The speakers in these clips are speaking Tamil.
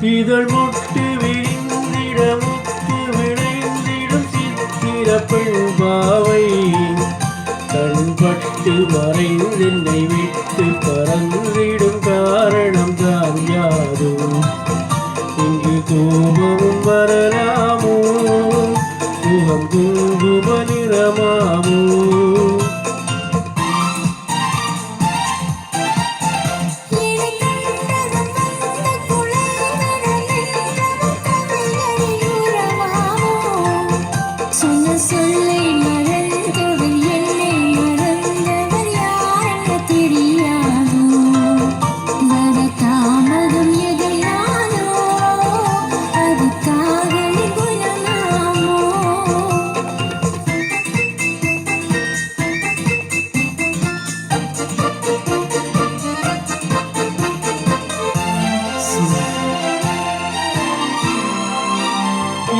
இதழ் மொட்டு விரிந்திட முத்து விளைந்திடும் சித்திர பெண்பாவை கண்பட்டு மறைந்தென்னை விட்டு பறந்திடும் காரணம் தான் யாரோ இங்கு கோபமும் வரலாமோ முகம் குங்கும நிறமாமோ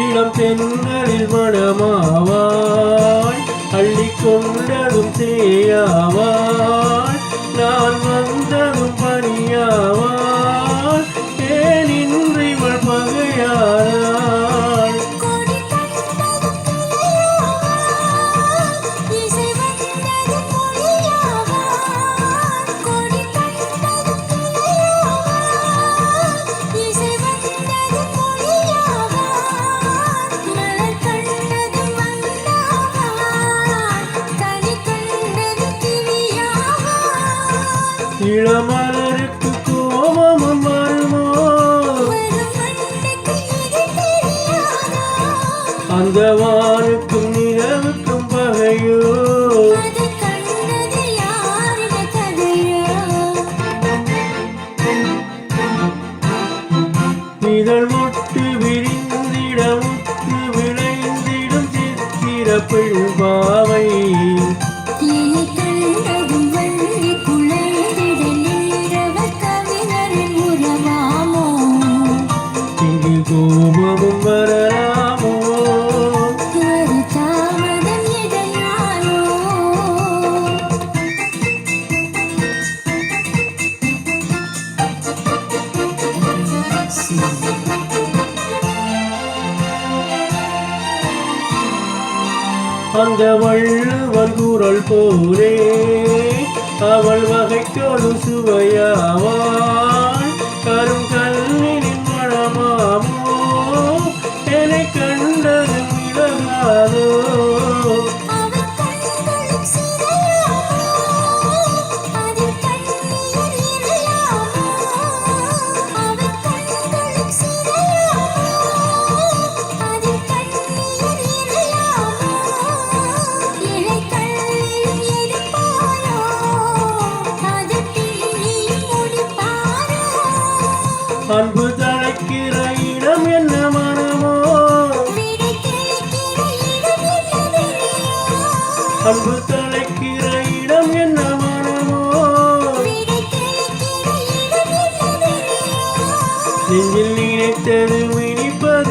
இளம் தென்னலில் மணமாவாய் அள்ளிக்கொண்டதும் தேயாவாய் நான் வந்ததும் பணியாவாய் ஏனின்றிவள் பகையானாள் இளமலருக்கு கோபமும் வருமோ அந்த வானுக்கும் நிலவுக்கும் பகையோ இதழ் மொட்டு விரிந்திட முத்து விளைந்திடும் சித்திர பெண்பாவை கோபமும் வரலாமோ தாமதம் எதனாலோ அந்த வள்ளுவன் குரல் போரே அவள் வகைக்கொடு சுவையாவாள் கரும் கல்லினின் மணமாமோ என்னை கண்டதும் விலகாதோ அன்பு தழைக்கிற இடம் என்ன மனமோ அன்பு தழைக்கிற இடம் என்ன மனமோ நெஞ்சில் நினைத்தது இனிப்பது